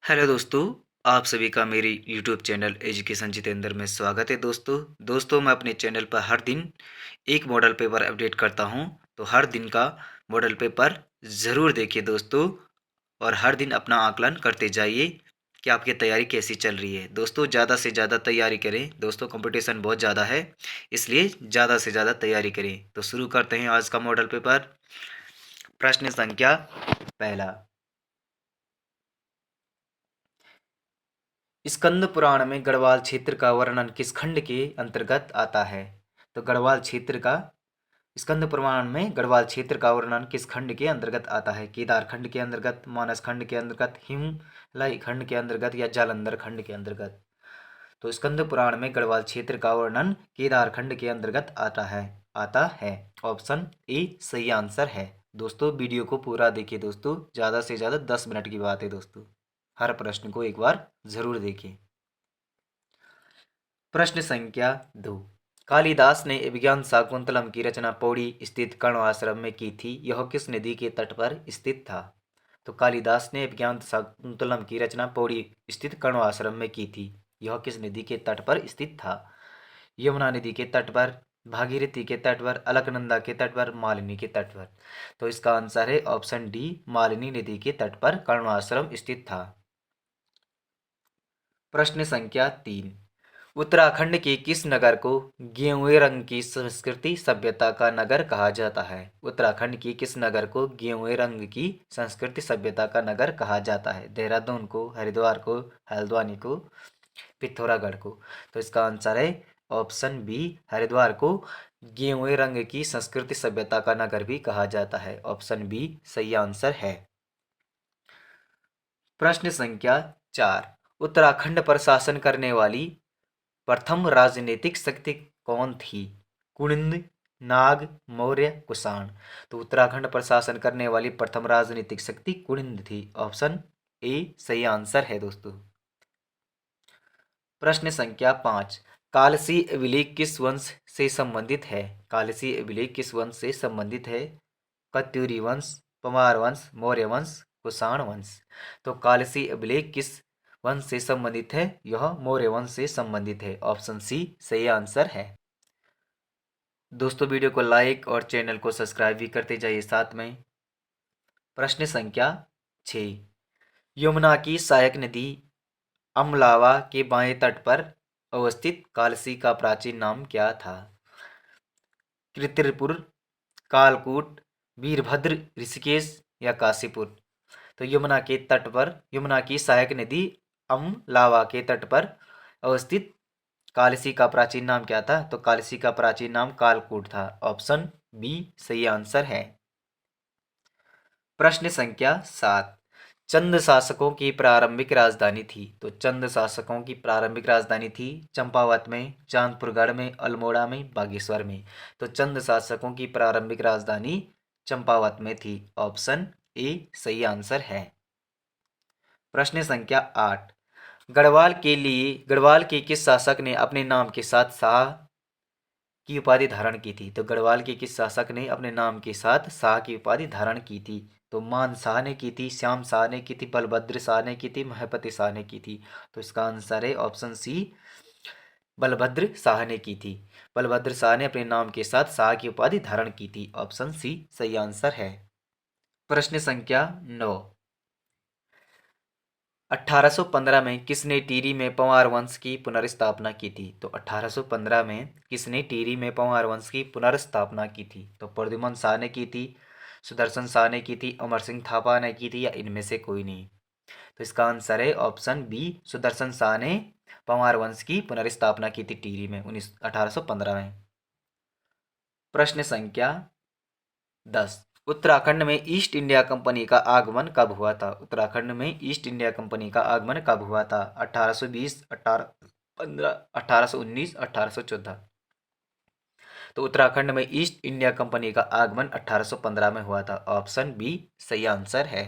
Hello दोस्तों, आप सभी का मेरी यूट्यूब चैनल एजुकेशन जितेंद्र में स्वागत है। दोस्तों मैं अपने चैनल पर हर दिन एक मॉडल पेपर अपडेट करता हूं, तो हर दिन का मॉडल पेपर ज़रूर देखिए दोस्तों, और हर दिन अपना आकलन करते जाइए कि आपकी तैयारी कैसी चल रही है। दोस्तों ज़्यादा से ज़्यादा तैयारी करें, दोस्तों कंपटीशन बहुत ज़्यादा है, इसलिए ज़्यादा से ज़्यादा तैयारी करें। तो शुरू करते हैं आज का मॉडल पेपर। प्रश्न संख्या पहला, स्कंद पुराण में गढ़वाल क्षेत्र का वर्णन किस खंड के अंतर्गत आता है? तो गढ़वाल क्षेत्र का स्कंद पुराण में गढ़वाल क्षेत्र का वर्णन किस खंड के अंतर्गत आता है? केदार खंड के अंतर्गत, मानस खंड के अंतर्गत, हिमलय खंड के अंतर्गत या जालंधर खंड के अंतर्गत? तो स्कंद पुराण में गढ़वाल क्षेत्र का वर्णन केदार खंड के अंतर्गत आता है। ऑप्शन ए सही आंसर है। दोस्तों वीडियो को पूरा देखिए दोस्तों, ज़्यादा से ज़्यादा 10 मिनट की बात है दोस्तों। हर प्रश्न को एक बार जरूर देखें। प्रश्न संख्या 2, कालिदास ने विज्ञान शाकुंतलम की रचना पौड़ी स्थित कण्व आश्रम में की थी, यह किस नदी के तट पर स्थित था? तो कालिदास ने विज्ञान शाकुंतलम की रचना पौड़ी स्थित कण्व आश्रम में की थी, यह किस नदी के तट पर स्थित था? यमुना नदी के तट पर, भागीरथी के तट पर, अलकनंदा के तट पर, मालिनी के तट पर? तो इसका आंसर है ऑप्शन डी, मालिनी नदी के तट पर कण्व आश्रम स्थित था। प्रश्न संख्या 3, उत्तराखंड के किस नगर को गेवुए रंग की संस्कृति सभ्यता का नगर कहा जाता है? उत्तराखंड की किस नगर को गेवुए रंग की संस्कृति सभ्यता का नगर कहा जाता है? देहरादून को, हरिद्वार को, हल्द्वानी को, पिथौरागढ़ को? तो इसका आंसर है ऑप्शन बी, हरिद्वार को गेवुए रंग की संस्कृति सभ्यता का नगर भी कहा जाता है। ऑप्शन बी सही आंसर है। प्रश्न संख्या 4, उत्तराखंड पर शासन करने वाली प्रथम राजनीतिक शक्ति कौन थी? कुनिंद, नाग, मौर्य, कुषाण? तो उत्तराखंड पर शासन करने वाली प्रथम राजनीतिक शक्ति कुनिंद थी। ऑप्शन ए सही आंसर है दोस्तों। प्रश्न संख्या 5, कालसी अभिलेख किस वंश से संबंधित है? कालसी अभिलेख किस वंश से संबंधित है? कत्यूरी वंश, परमार वंश, मौर्य वंश, कुषाण वंश? तो कालसी अभिलेख किस वंश से संबंधित है? यह मौर्य वंश से संबंधित है। ऑप्शन सी सही आंसर है। दोस्तों वीडियो को लाइक और चैनल को सब्सक्राइब भी करते जाइए साथ में। प्रश्न संख्या 6, यमुना की सहायक नदी अमलावा के बाएं तट पर अवस्थित कालसी का प्राचीन नाम क्या था? कृतिरपुर, कालकूट, वीरभद्र, ऋषिकेश या काशीपुर? तो यमुना की सहायक नदी अमलावा के तट पर अवस्थित कालसी का प्राचीन नाम क्या था? तो कालसी का प्राचीन नाम कालकूट था। ऑप्शन बी सही आंसर है। प्रश्न संख्या 7, चंद शासकों की प्रारंभिक राजधानी थी? तो चंद शासकों की प्रारंभिक राजधानी थी चंपावत में, चांदपुरगढ़ में, अल्मोड़ा में, बागेश्वर में? तो चंद शासकों की प्रारंभिक राजधानी चंपावत में थी। ऑप्शन ए सही आंसर है। प्रश्न संख्या 8, गढ़वाल के किस शासक ने अपने नाम के साथ शाह की उपाधि धारण की थी? तो गढ़वाल के किस शासक ने अपने नाम के साथ शाह की उपाधि धारण की थी? तो मान शाह ने की थी, श्याम शाह ने की थी, बलभद्र शाह ने की थी, महपति शाह ने की थी? तो इसका आंसर है ऑप्शन सी, बलभद्र शाह ने की थी। बलभद्र शाह ने अपने नाम के साथ शाह की उपाधि धारण की थी। ऑप्शन सी सही आंसर है। प्रश्न संख्या 9, 1815 में किसने टिहरी में पंवार वंश की पुनर्स्थापना की थी? तो 1815 में किसने टिहरी में पंवार वंश की पुनर्स्थापना की थी? तो प्रद्युमन शाह ने की थी, सुदर्शन शाह ने की थी, अमर सिंह थापा ने की थी, या इनमें से कोई नहीं? तो इसका आंसर है ऑप्शन बी, सुदर्शन शाह ने पंवार वंश की पुनर्स्थापना की थी टिहरी में 1815 में। प्रश्न संख्या 10, उत्तराखंड में ईस्ट इंडिया कंपनी का आगमन कब हुआ था? उत्तराखंड में ईस्ट इंडिया कंपनी का आगमन कब हुआ था? 1820, 1815, 1819, 1814? तो उत्तराखंड में ईस्ट इंडिया कंपनी का आगमन 1815 में हुआ था। ऑप्शन बी सही आंसर है।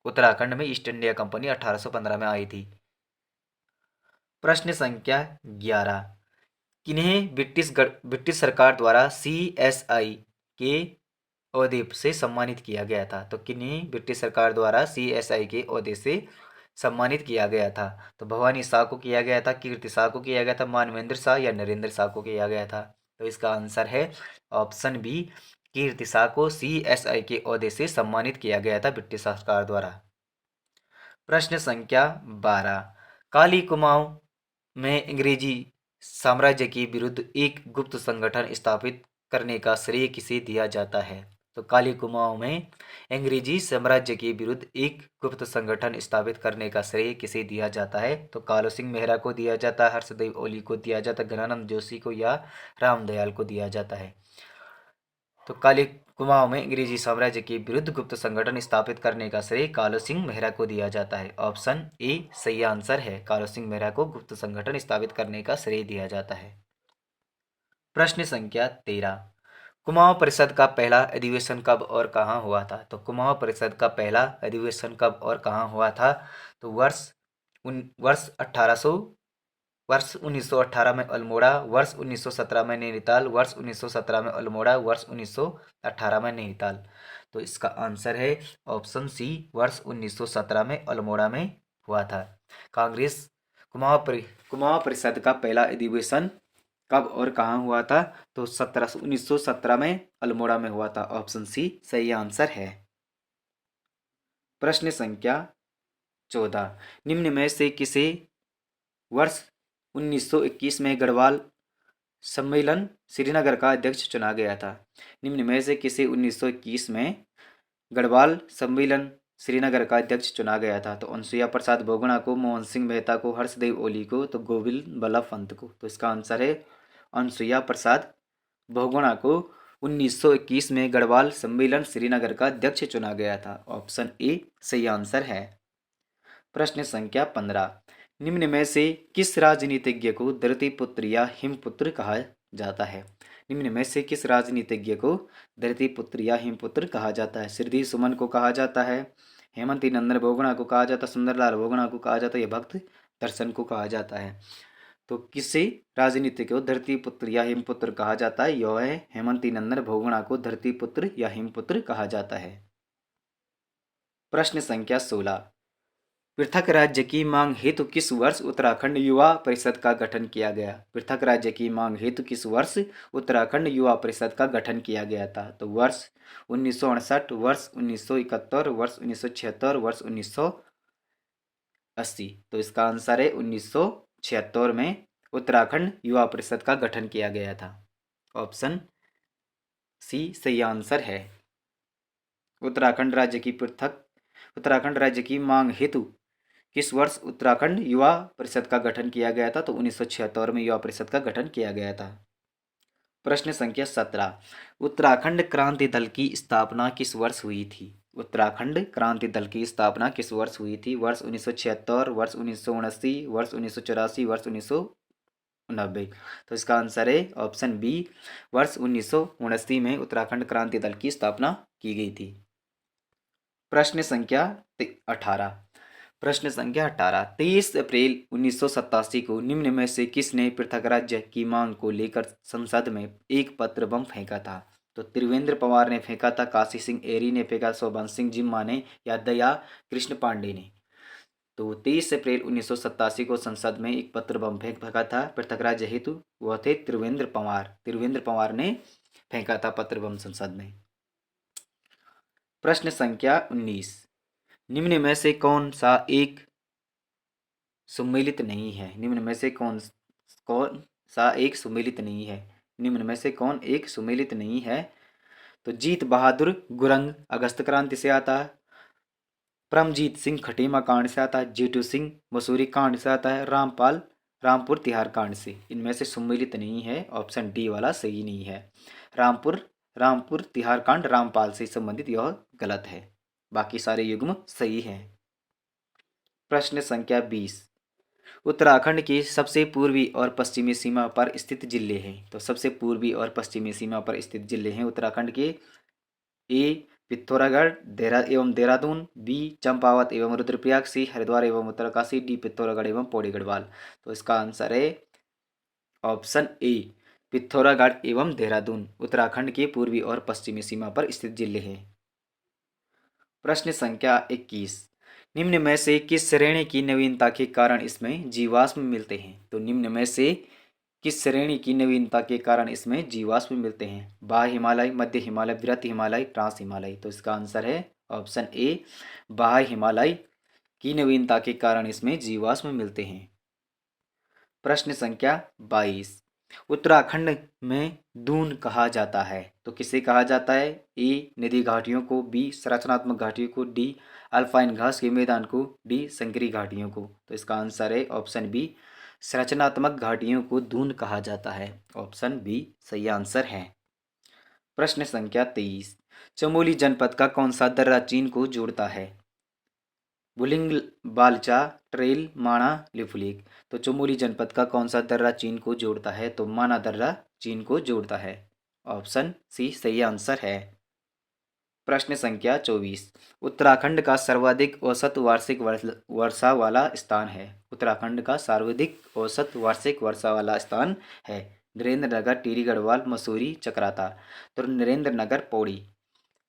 उत्तराखंड में ईस्ट इंडिया कंपनी 1815 में आई थी। प्रश्न संख्या 11, किन्हें ब्रिटिश सरकार द्वारा CSI के ओहदे से सम्मानित किया गया था? तो किन्हें ब्रिटिश सरकार द्वारा CSI के ओहदे से सम्मानित किया गया था? तो भवानी शाह को किया गया था, कीर्ति शाह को किया गया था, मानवेंद्र शाह या नरेंद्र शाह को किया गया था? तो इसका आंसर है ऑप्शन बी, कीर्ति शाह को CSI के ओहदे से सम्मानित किया गया था ब्रिटिश सरकार द्वारा। प्रश्न संख्या 12, काली कुमाऊं में अंग्रेजी साम्राज्य के विरुद्ध एक गुप्त संगठन स्थापित करने का श्रेय किसे दिया जाता है? तो काली कुमाऊं में अंग्रेजी साम्राज्य के विरुद्ध एक गुप्त संगठन स्थापित करने का श्रेय किसे दिया जाता है? तो कालू सिंह मेहरा को दिया जाता है, हर्षदेव ओली को दिया जाता है, घनानंद जोशी को या रामदयाल को दिया जाता है? तो काली कुमाऊं में अंग्रेजी साम्राज्य के विरुद्ध गुप्त संगठन स्थापित करने का श्रेय कालू सिंह मेहरा को दिया जाता है। ऑप्शन ए सही आंसर है, कालू सिंह मेहरा को गुप्त संगठन स्थापित करने का श्रेय दिया जाता है। प्रश्न संख्या 13, कुमाऊं परिषद का पहला अधिवेशन कब और कहाँ हुआ था? तो कुमाऊं परिषद का पहला अधिवेशन कब और कहाँ हुआ था? तो वर्ष 1918 में अल्मोड़ा, वर्ष 1917 में नैनीताल, वर्ष 1917 में अल्मोड़ा, वर्ष 1918 में नैनीताल। तो इसका आंसर है ऑप्शन सी, वर्ष 1917 में अल्मोड़ा में हुआ था। कांग्रेस कुमाऊं परिषद का पहला अधिवेशन कब और कहाँ हुआ था? तो 1917 में अल्मोड़ा में हुआ था। ऑप्शन सी सही आंसर है। प्रश्न संख्या 14, निम्न में से किसे वर्ष 1921 में गढ़वाल सम्मेलन श्रीनगर का अध्यक्ष चुना गया था? निम्न में से किसे 1921 में गढ़वाल सम्मेलन श्रीनगर का अध्यक्ष चुना गया था? तो अनुसुईया प्रसाद बहुगुणा को, मोहन सिंह मेहता को, हर्षदेव ओली को, तो गोविंद बल्लभ पंत को। तो इसका आंसर है अनुसुईया प्रसाद बहुगुणा को 1921 में गढ़वाल सम्मेलन श्रीनगर का अध्यक्ष चुना गया था। ऑप्शन ए सही आंसर है। प्रश्न संख्या 15, निम्न में से किस राजनीतिज्ञ को धरतीपुत्र या हिमपुत्र कहा जाता है? निम्न में से किस राजनीतिज्ञ को धरतीपुत्र या हिमपुत्र कहा जाता है? श्रीधर सुमन को कहा जाता है, हेमंती नंदन बहुगुणा को कहा जाता है, सुंदरलाल बहुगुणा को कहा जाता है, या भक्त दर्शन को कहा जाता है? तो किसे राजनीतिज्ञ को धरतीपुत्र या हिमपुत्र कहा जाता है? यह है हेमंती नंदन बहुगुणा को धरतीपुत्र या हिमपुत्र कहा जाता है। प्रश्न संख्या 16, पृथक राज्य की मांग हेतु किस वर्ष उत्तराखंड युवा परिषद का गठन किया गया? पृथक राज्य की मांग हेतु किस वर्ष उत्तराखंड युवा परिषद का गठन किया गया था? तो वर्ष 1968, वर्ष 1971, वर्ष 1976, वर्ष 1980। तो इसका आंसर है 1976 में उत्तराखंड युवा परिषद का गठन किया गया था। ऑप्शन सी सही आंसर है। उत्तराखंड राज्य की मांग हेतु किस वर्ष उत्तराखंड युवा परिषद का गठन किया गया था? तो 1976 में युवा परिषद का गठन किया गया था। प्रश्न संख्या 17, उत्तराखंड क्रांति दल की स्थापना किस वर्ष हुई थी? उत्तराखंड क्रांति दल की स्थापना किस वर्ष हुई थी? वर्ष 1976, वर्ष 1979, वर्ष 1984, वर्ष 1990। तो इसका आंसर है ऑप्शन बी, वर्ष 1979 में उत्तराखंड क्रांति दल की स्थापना की गई थी। प्रश्न संख्या 18, 23 अप्रैल 1987 को निम्न में से किसने पृथक राज्य की मांग को लेकर संसद में एक पत्र बम फेंका था? तो त्रिवेंद्र पवार ने फेंका था, काशी सिंह एरी ने फेंका, शोभन सिंह जिम्मा ने, या दया कृष्ण पांडे ने? तो 23 अप्रैल 1987 को संसद में एक पत्र बम फेंका था पृथक राज्य हेतु, वह थे त्रिवेंद्र पवार ने फेंका था पत्र बम संसद में। प्रश्न संख्या 19, निम्न में से कौन सा एक सुमेलित नहीं है? निम्न में से कौन सा एक सुमेलित नहीं है? निम्न में से कौन एक सुमेलित नहीं है? तो जीत बहादुर गुरंग अगस्त क्रांति से आता है, परमजीत सिंह खटीमा कांड से आता है, जीतू सिंह मसूरी कांड से आता है, रामपाल रामपुर तिहार कांड से। इनमें से सुमेलित नहीं है, ऑप्शन डी वाला सही नहीं है। रामपुर तिहार कांड रामपाल से संबंधित, यह गलत है, बाकी सारे युग्म सही हैं। प्रश्न संख्या 20, उत्तराखंड की सबसे पूर्वी और पश्चिमी सीमा पर स्थित जिले हैं। तो सबसे पूर्वी और पश्चिमी सीमा पर स्थित जिले हैं उत्तराखंड के, ए पिथौरागढ़ एवं देहरादून, बी चंपावत एवं रुद्रप्रयाग, सी हरिद्वार एवं उत्तरकाशी, डी पिथौरागढ़ एवं पौड़ी गढ़वाल। तो इसका आंसर है ऑप्शन ए, पिथौरागढ़ एवं देहरादून उत्तराखंड के पूर्वी और पश्चिमी सीमा पर स्थित जिले हैं। प्रश्न संख्या 21, निम्न में से किस श्रेणी की नवीनता के कारण इसमें जीवाश्म मिलते हैं? तो निम्न में से किस श्रेणी की नवीनता के कारण इसमें जीवाश्म मिलते हैं? बाह्य हिमालय, मध्य हिमालय, वृत्त हिमालय, ट्रांस हिमालय। तो इसका आंसर है ऑप्शन ए, बाह्य हिमालय की नवीनता के कारण इसमें जीवाश्म मिलते हैं। प्रश्न संख्या 22, उत्तराखंड में दून कहा जाता है तो किसे कहा जाता है? ए, नदी घाटियों को, बी, संरचनात्मक घाटियों को, डी, अल्पाइन घास के मैदान को, डी, संकरी घाटियों को। तो इसका आंसर है ऑप्शन बी, संरचनात्मक घाटियों को दून कहा जाता है। ऑप्शन बी सही आंसर है। प्रश्न संख्या 23, चमोली जनपद का कौन सा दर्रा चीन को जोड़ता है? बुलिंग, बालचा, ट्रेल, माणा, लिपुलेख। तो चमोली जनपद का कौन सा दर्रा चीन को जोड़ता है? तो माना दर्रा चीन को जोड़ता है। ऑप्शन सी सही आंसर है। प्रश्न संख्या 24, उत्तराखंड का सर्वाधिक औसत वार्षिक वर्षा वाला स्थान है। उत्तराखंड का सर्वाधिक औसत वार्षिक वर्षा वाला स्थान है नरेंद्र नगर, टिहरी गढ़वाल, मसूरी, चकराता। तो नरेंद्र नगर पौड़ी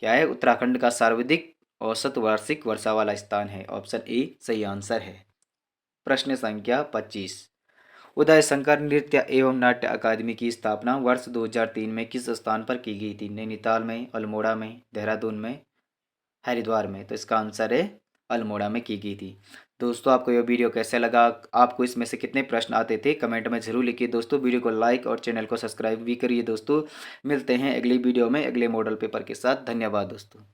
क्या है? उत्तराखंड का सर्वाधिक औसत वार्षिक वर्षा वाला स्थान है। ऑप्शन ए सही आंसर है। प्रश्न संख्या 25, उदय शंकर नृत्य एवं नाट्य अकादमी की स्थापना वर्ष 2003 में किस स्थान पर की गई थी? नैनीताल में, अल्मोड़ा में, देहरादून में, हरिद्वार में। तो इसका आंसर है अल्मोड़ा में की गई थी। दोस्तों आपको यह वीडियो कैसे लगा? आपको इसमें से कितने प्रश्न आते थे? कमेंट में जरूर लिखिए दोस्तों। वीडियो को लाइक और चैनल को सब्सक्राइब भी करिए दोस्तों। मिलते हैं अगली वीडियो में अगले मॉडल पेपर के साथ। धन्यवाद दोस्तों।